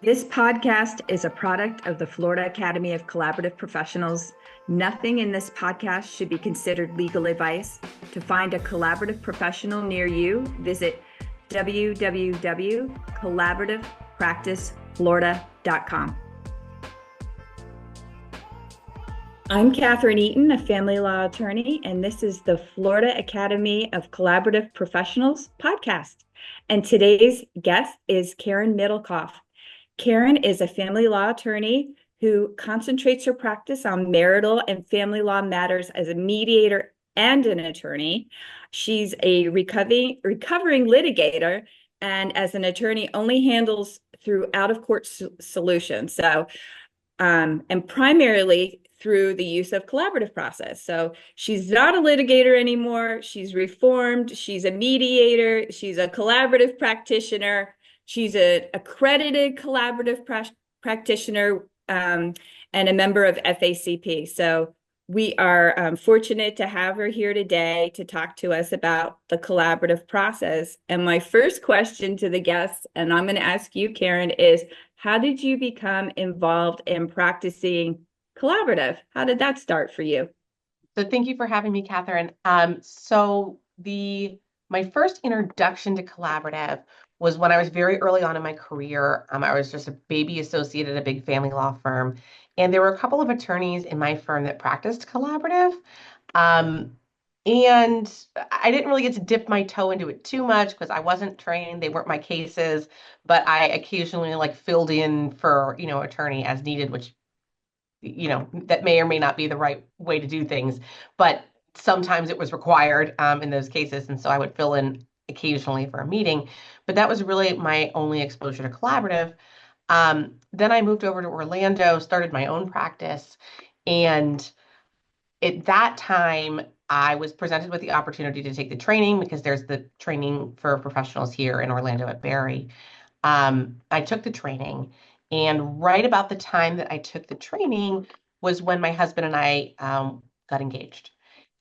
This podcast is a product of the Florida Academy of Collaborative Professionals. Nothing in this podcast should be considered legal advice. To find a collaborative professional near you, visit www.collaborativepracticeflorida.com. I'm Catherine Eaton, a family law attorney, and this is the Florida Academy of Collaborative Professionals podcast. And today's guest is Karen Middelkauf. Karen is a family law attorney who concentrates her practice on marital and family law matters as a mediator and an attorney. She's a recovering litigator, and as an attorney only handles through out-of-court solutions. So, and primarily through the use of collaborative process. So she's not a litigator anymore. She's reformed. She's a mediator. She's a collaborative practitioner. She's an accredited collaborative practitioner and a member of FACP. So we are fortunate to have her here today to talk to us about the collaborative process. And my first question to the guests, and I'm going to ask you, Karen, is how did you become involved in practicing collaborative? How did that start for you? So thank you for having me, Catherine. My first introduction to collaborative was when I was very early on in my career. I was just a baby associate at a big family law firm, and there were a couple of attorneys in my firm that practiced collaborative. And I didn't really get to dip my toe into it too much because I wasn't trained. They weren't my cases, but I occasionally filled in for, attorney as needed, which that may or may not be the right way to do things, but sometimes it was required in those cases. And so I would fill in occasionally for a meeting, but that was really my only exposure to collaborative. Then I moved over to Orlando, started my own practice. And at that time, I was presented with the opportunity to take the training because there's the training for professionals here in Orlando at Barry. I took the training. And right about the time that I took the training was when my husband and I got engaged.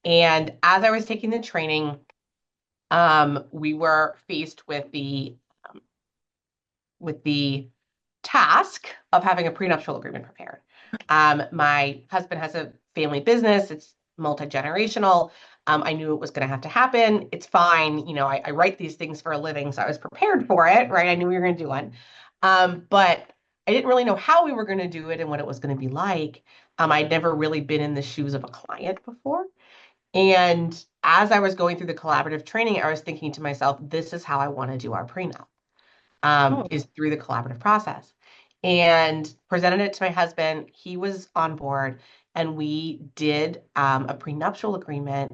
And as I was taking the training, we were faced with the task of having a prenuptial agreement prepared. My husband has a family business. It's multi-generational. I knew it was going to have to happen. It's fine. I write these things for a living, so I was prepared for it, right? I knew we were going to do one. But I didn't really know how we were going to do it and what it was going to be like. I'd never really been in the shoes of a client before. And as I was going through the collaborative training, I was thinking to myself, this is how I want to do our prenup, is through the collaborative process. And presented it to my husband. He was on board, and we did a prenuptial agreement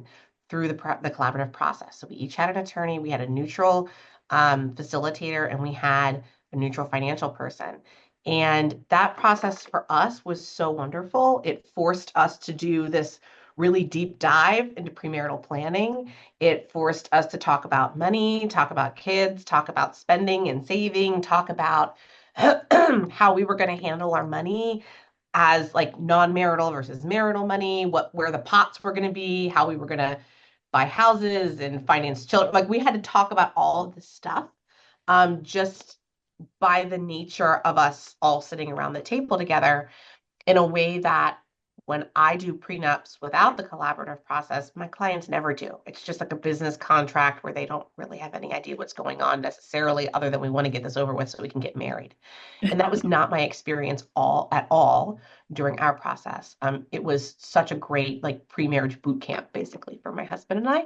through the collaborative process. So we each had an attorney, we had a neutral facilitator, and we had a neutral financial person. And that process for us was so wonderful. It forced us to do this really deep dive into premarital planning. It forced us to talk about money, talk about kids, talk about spending and saving, talk about how we were going to handle our money as non-marital versus marital money, where the pots were going to be, how we were going to buy houses and finance children. We had to talk about all of this stuff, just by the nature of us all sitting around the table together in a way that when I do prenups without the collaborative process, my clients never do. It's just like a business contract where they don't really have any idea what's going on necessarily, other than we want to get this over with so we can get married. And that was not my experience at all during our process. It was such a great pre-marriage boot camp, basically, for my husband and I.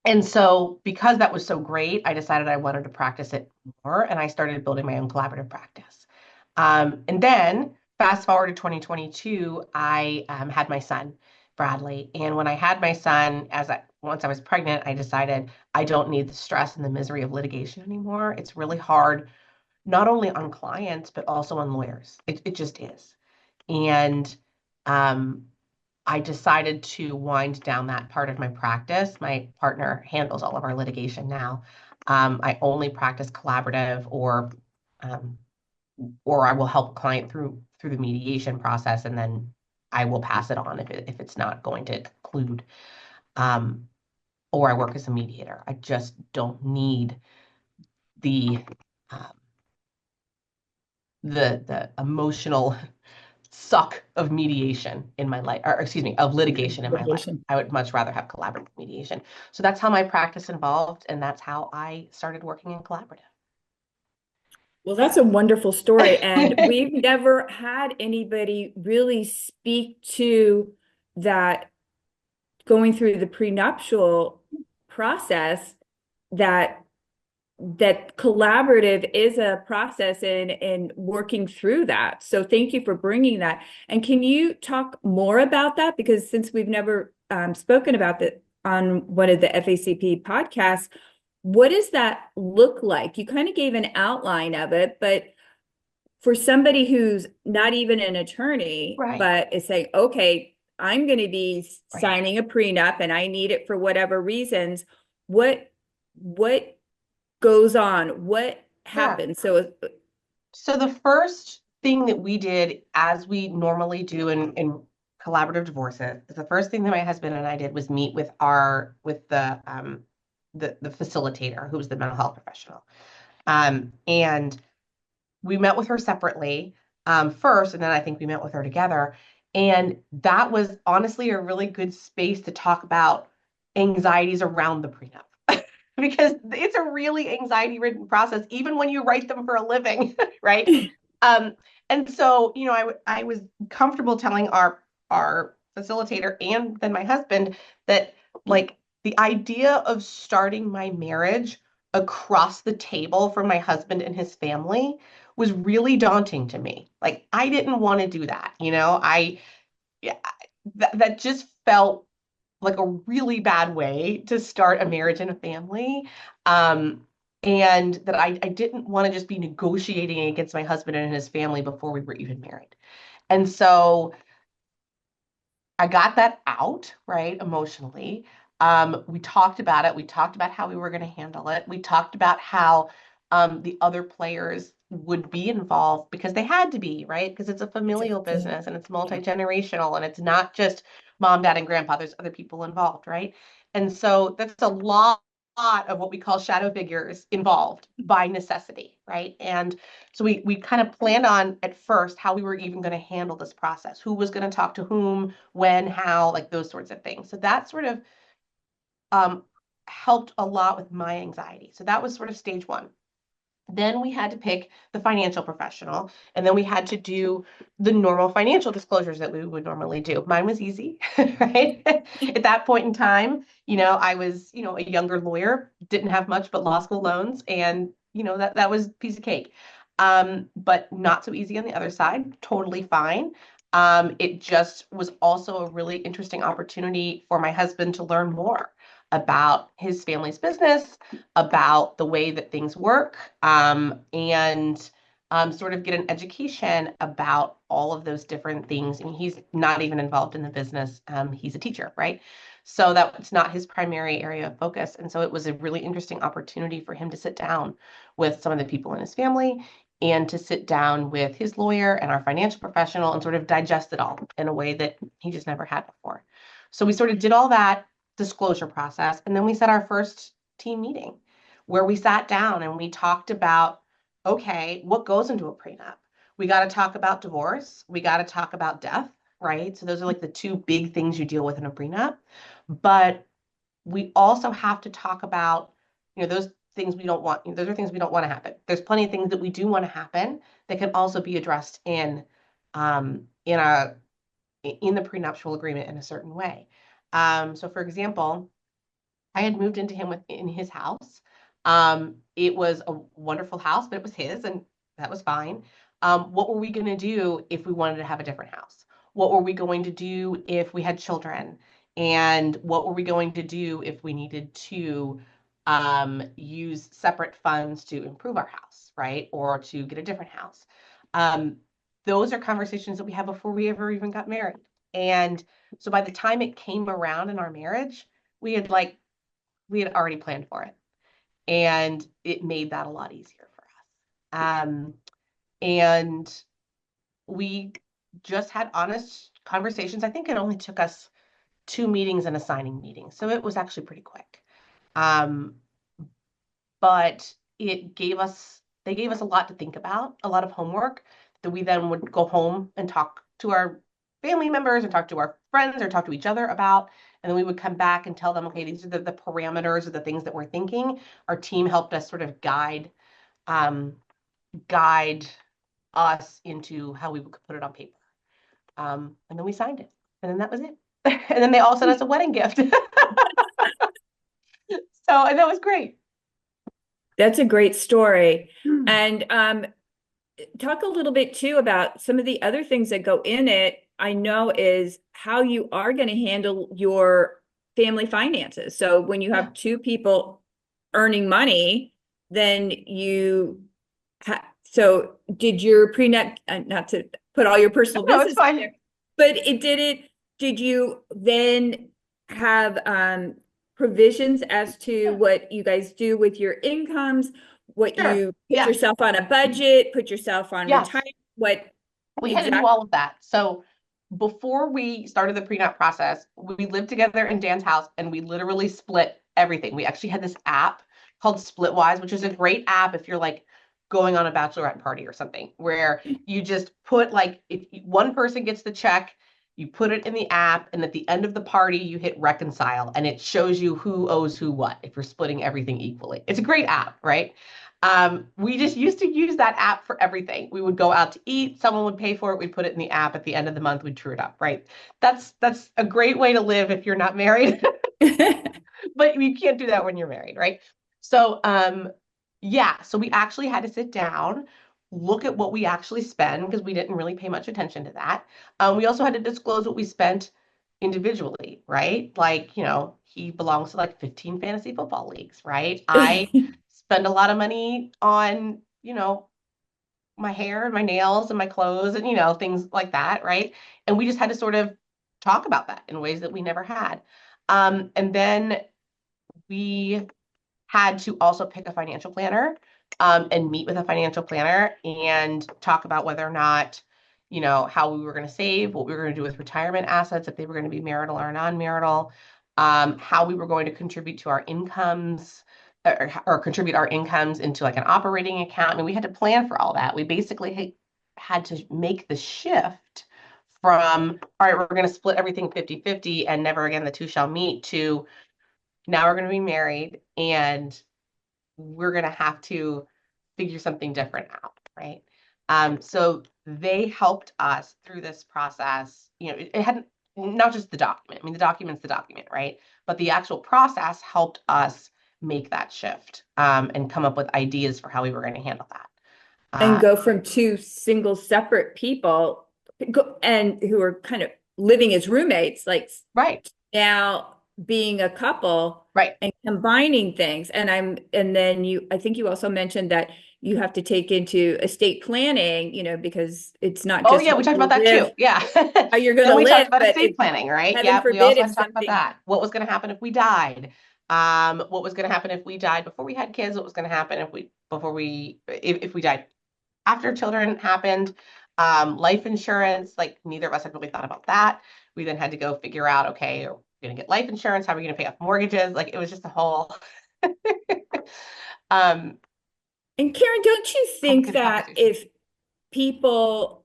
And so because that was so great, I decided I wanted to practice it more, and I started building my own collaborative practice. And then fast forward to 2022, I had my son, Bradley. And when I had my son, once I was pregnant, I decided I don't need the stress and the misery of litigation anymore. It's really hard, not only on clients, but also on lawyers. It just is. And I decided to wind down that part of my practice. My partner handles all of our litigation now. I only practice collaborative, or I will help a client through the mediation process, and then I will pass it on if it's not going to conclude. Or I work as a mediator. I just don't need the the emotional suck of mediation in my life, or excuse me, of litigation in my life. Litigation. I would much rather have collaborative mediation. So that's how my practice involved, and that's how I started working in collaborative. Well, that's a wonderful story. And we've never had anybody really speak to that going through the prenuptial process, that that collaborative is a process in working through that. So thank you for bringing that. And can you talk more about that? Because since we've never spoken about that on one of the FACP podcasts, what does that look like? You kind of gave an outline of it, but for somebody who's not even an attorney, Right, but is saying, okay, I'm going to be right. signing a prenup and I need it for whatever reasons, what goes on? What Sure. happens? So So the first thing that we did, as we normally do in collaborative divorces, the first thing that my husband and I did was meet with our with the facilitator, who was the mental health professional. And we met with her separately first, and then I think we met with her together. And that was honestly a really good space to talk about anxieties around the prenup. Because it's a really anxiety-ridden process, even when you write them for a living, right? Um, and so, I was comfortable telling our facilitator and then my husband that like the idea of starting my marriage across the table from my husband and his family was really daunting to me. Like I didn't want to do that, yeah, that just felt like a really bad way to start a marriage and a family. Um, and that I didn't want to just be negotiating against my husband and his family before we were even married. And so I got that out, right, emotionally. We talked about it. We talked about how we were going to handle it. We talked about how the other players would be involved because they had to be, right? Because it's a familial yeah, business and it's yeah. multi-generational and it's not just mom, dad, and grandpa. There's other people involved, right? And so that's a lot of what we call shadow figures involved by necessity, right? And so we kind of planned on at first how we were even going to handle this process, who was going to talk to whom, when, how, like those sorts of things. So that sort of um, helped a lot with my anxiety. So that was sort of stage one. Then we had to pick the financial professional, and then we had to do the normal financial disclosures that we would normally do. Mine was easy, right? At that point in time, I was, a younger lawyer, didn't have much but law school loans, and that was a piece of cake. But not so easy on the other side. Totally fine. It just was also a really interesting opportunity for my husband to learn more about his family's business, about the way that things work, and sort of get an education about all of those different things. And he's not even involved in the business. He's a teacher, right? So that's not his primary area of focus. And so it was a really interesting opportunity for him to sit down with some of the people in his family and to sit down with his lawyer and our financial professional and sort of digest it all in a way that he just never had before. So we sort of did all that disclosure process. And then we set our first team meeting where we sat down and we talked about, okay, what goes into a prenup? We got to talk about divorce. We got to talk about death, right? So those are like the two big things you deal with in a prenup. But we also have to talk about, those things we don't want. Those are things we don't want to happen. There's plenty of things that we do want to happen that can also be addressed um, in a in the prenuptial agreement in a certain way. So for example, I had moved into him in his house. It was a wonderful house, but it was his, and that was fine. What were we going to do if we wanted to have a different house? What were we going to do if we had children? And what were we going to do if we needed to use separate funds to improve our house, right? Or to get a different house? Um, those are conversations that we had before we ever even got married. And so by the time it came around in our marriage, we had like we had already planned for it. And it made that a lot easier for us. And we just had honest conversations. I think it only took us 2 meetings and a signing meeting. So it was actually pretty quick. Um, but it gave us they gave us a lot to think about, a lot of homework that we then would go home and talk to our family members or talk to our friends or talk to each other about. And then we would come back and tell them, okay, these are the parameters or the things that we're thinking. Our team helped us sort of um, guide us into how we could put it on paper. And then we signed it. And then that was it. And then they all sent us a wedding gift. And that was great. That's a great story. And talk a little bit too about some of the other things that go in it. I know is how you are going to handle your family finances. So when you Yeah. have two people earning money, then so did your prenup, not to put all your personal No, it's business in fine. there, but did you then have provisions as to what you guys do with your incomes, what Sure. you put Yeah. yourself on a budget, put yourself on Yes. retirement, what We had to do exactly? all of that. So before we started the prenup process, we lived together in Dan's house and we literally split everything. We actually had this app called Splitwise, which is a great app if you're like going on a bachelorette party or something, where you just put like if one person gets the check, you put it in the app, and at the end of the party, you hit reconcile and it shows you who owes who what if you're splitting everything equally. It's a great app, right? We just used to use that app for everything. We would go out to eat, someone would pay for it, we'd put it in the app. At the end of the month, we'd true it up, right? That's a great way to live if you're not married, but you can't do that when you're married, right? So, yeah, so we actually had to sit down, look at what we actually spend because we didn't really pay much attention to that. We also had to disclose what we spent individually, right? Like, he belongs to like 15 fantasy football leagues, right? I spend a lot of money on, my hair and my nails and my clothes and, things like that, right? And we just had to sort of talk about that in ways that we never had. And then we had to also pick a financial planner and meet with a financial planner and talk about whether or not, how we were going to save, what we were going to do with retirement assets, if they were going to be marital or non-marital, how we were going to contribute to our incomes or contribute our incomes into like an operating account. I mean, we had to plan for all that. We basically had to make the shift from, all right, we're going to split everything 50-50 and never again the two shall meet to now we're going to be married and we're going to have to figure something different out, right? So they helped us through this process. It hadn't, not just the document. I mean, the document's the document, right? But the actual process helped us make that shift and come up with ideas for how we were going to handle that. And go from two single separate people and who are kind of living as roommates, like Right, now being a couple right. and combining things. And then I think you also mentioned that you have to take into estate planning, because it's not Oh just yeah, how we talked about you that too. live, Yeah. how you're going Then to we talked live, about but estate planning, right? heaven Yeah, we forbid also had if to talk about something. that. What was going to happen if we died? What was going to happen if we died before we had kids? What was going to happen if we died after children happened? Life insurance, like neither of us had really thought about that. We then had to go figure out, okay, are we going to get life insurance? How are we going to pay off mortgages? Like it was just a whole um And Karen, don't you think complicated that conversation. if people,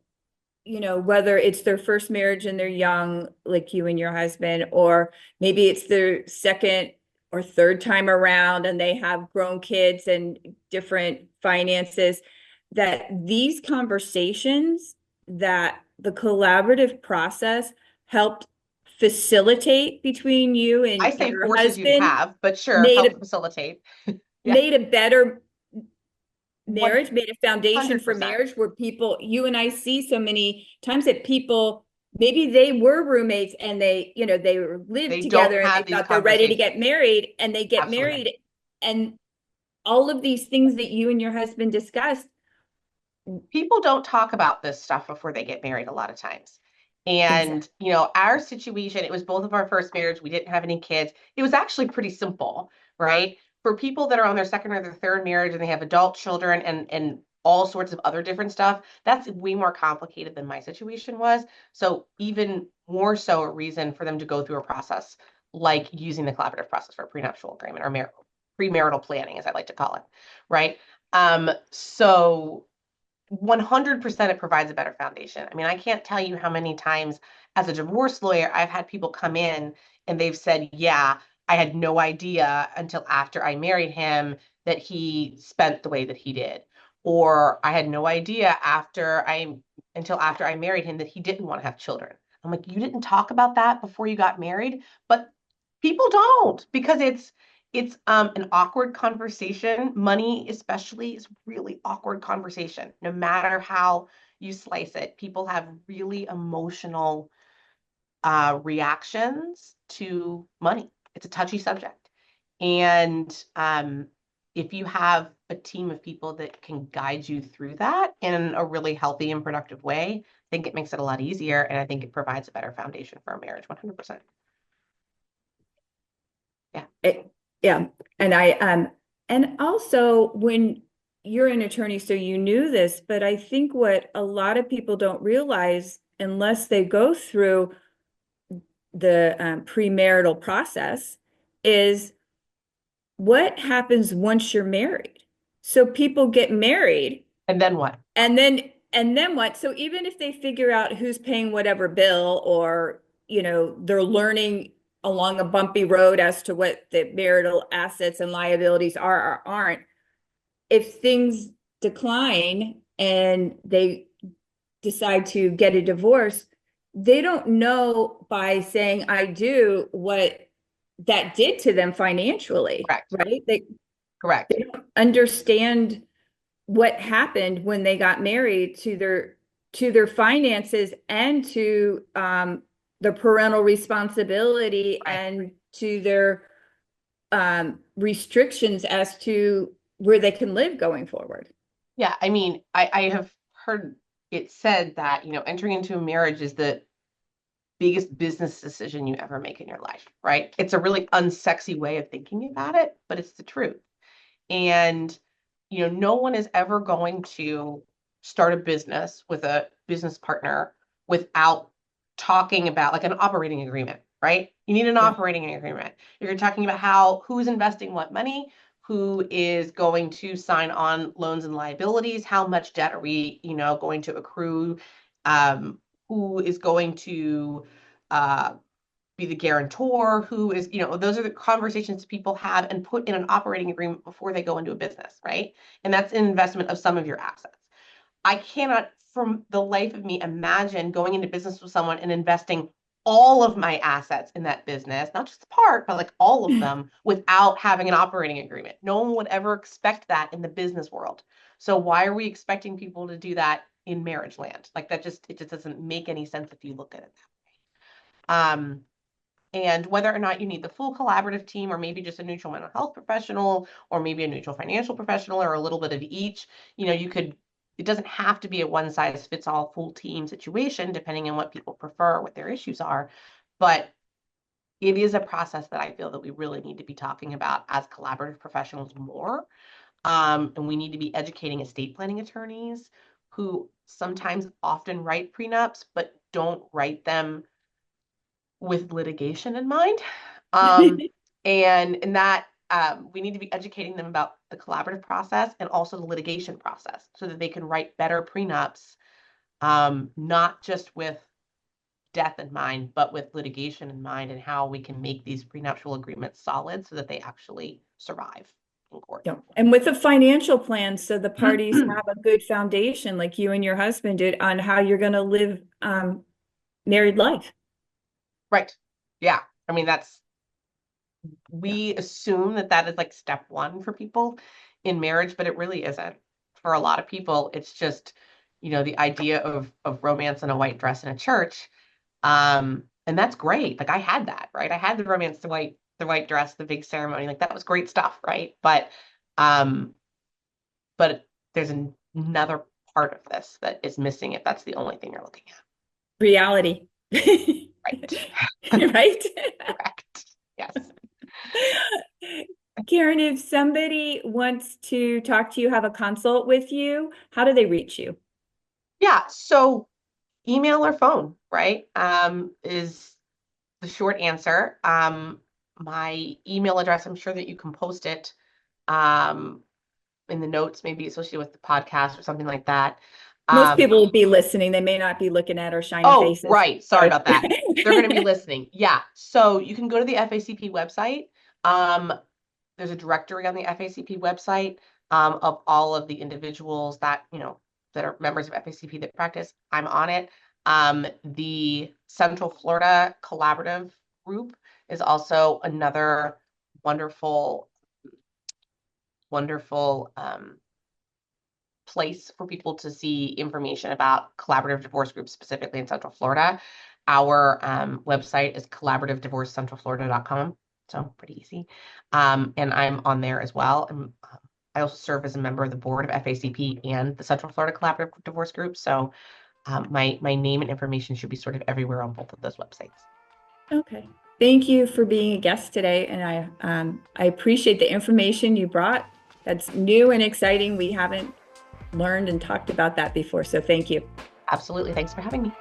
whether it's their first marriage and they're young, like you and your husband, or maybe it's their second or third time around and they have grown kids and different finances, that these conversations, that the collaborative process helped facilitate between you I and say your forces you to husband, have, but sure, made help a facilitate. Yeah, made a better marriage, made a foundation for 100%. marriage where you and I see so many times that people, maybe they were roommates and they lived They don't together and they have these thought they're ready to get conversations. married and they get Absolutely. married, and all of these things that you and your husband discussed. People don't talk about this stuff before they get married a lot of times. Exactly. And, our situation, it was both of our first marriage. We didn't have any kids. It was actually pretty simple, right? For people that are on their second or their third marriage and they have adult children and all sorts of other different stuff, that's way more complicated than my situation was. So even more so a reason for them to go through a process like using the collaborative process for a prenuptial agreement or premarital planning, as I like to call it, right? So 100% it provides a better foundation. I mean, I can't tell you how many times as a divorce lawyer, I've had people come in and they've said, yeah, I had no idea until after I married him that he spent the way that he did. Or I had no idea until after I married him that he didn't want to have children. I'm like, you didn't talk about that before you got married? But people don't because it's an awkward conversation. Money, especially, is really awkward conversation. No matter how you slice it, people have really emotional reactions to money. It's a touchy subject, and if you have a team of people that can guide you through that in a really healthy and productive way, I think it makes it a lot easier, and I think it provides a better foundation for a marriage. 100%. Yeah. Yeah. And also when you're an attorney, so you knew this, but I think what a lot of people don't realize unless they go through the premarital process is what happens once you're married. So people get married And then what? and then what? So even if they figure out who's paying whatever bill or, they're learning along a bumpy road as to what the marital assets and liabilities are or aren't, if things decline and they decide to get a divorce, they don't know by saying I do what that did to them financially, Correct. right? Correct. They don't understand what happened when they got married to their finances and to the parental responsibility Right. and to their restrictions as to where they can live going forward. Yeah, I mean, I have heard it said that, entering into a marriage is the biggest business decision you ever make in your life, right? It's a really unsexy way of thinking about it, but it's the truth. And, no one is ever going to start a business with a business partner without talking about like an operating agreement, right? You need an Yeah. operating agreement. You're talking about who's investing what money, who is going to sign on loans and liabilities, how much debt are we, going to accrue, who is going to uh, be the guarantor, who is, those are the conversations people have and put in an operating agreement before they go into a business, right? And that's an investment of some of your assets. I cannot, from the life of me, imagine going into business with someone and investing all of my assets in that business, not just the part, but like all of them without having an operating agreement. No one would ever expect that in the business world. So why are we expecting people to do that in marriage land? Like it just doesn't make any sense if you look at it that way. And whether or not you need the full collaborative team or maybe just a neutral mental health professional or maybe a neutral financial professional or a little bit of each, it doesn't have to be a one size fits all full team situation depending on what people prefer, what their issues are. But it is a process that I feel that we really need to be talking about as collaborative professionals more. And we need to be educating estate planning attorneys who sometimes often write prenups, but don't write them with litigation in mind. And that we need to be educating them about the collaborative process and also the litigation process so that they can write better prenups, not just with death in mind, but with litigation in mind and how we can make these prenuptial agreements solid so that they actually survive in court. Yeah. And with a financial plan, so the parties have a good foundation, like you and your husband did, on how you're going to live married life. Right. Yeah. I mean, we assume that is like step one for people in marriage, but it really isn't. For a lot of people, it's just, the idea of romance in a white dress in a church. And that's great. Like I had that, right? I had the romance, the white dress, the big ceremony. Like that was great stuff, right? Um, but there's another part of this that is missing if that's the only thing you're looking at. Reality. Right. Right? Correct. Yes. Karen, if somebody wants to talk to you, have a consult with you, how do they reach you? Yeah. So email or phone, right? Is the short answer. My email address, I'm sure that you can post it. Um, in the notes, maybe associated with the podcast or something like that. Most people will be listening. They may not be looking at our shiny Oh, faces. right. Sorry about that. They're going to be listening. Yeah. So you can go to the FACP website. Um, there's a directory on the FACP website of all of the individuals that, that are members of FACP that practice. I'm on it. The Central Florida Collaborative Group is also another wonderful, wonderful place for people to see information about collaborative divorce groups, specifically in Central Florida. Our website is collaborativedivorcecentralflorida.com. So pretty easy. And I'm on there as well. I also serve as a member of the board of FACP and the Central Florida Collaborative Divorce Group. So my name and information should be sort of everywhere on both of those websites. Okay. Thank you for being a guest today. And I appreciate the information you brought. That's new and exciting. We haven't learned and talked about that before. So thank you. Absolutely. Thanks for having me.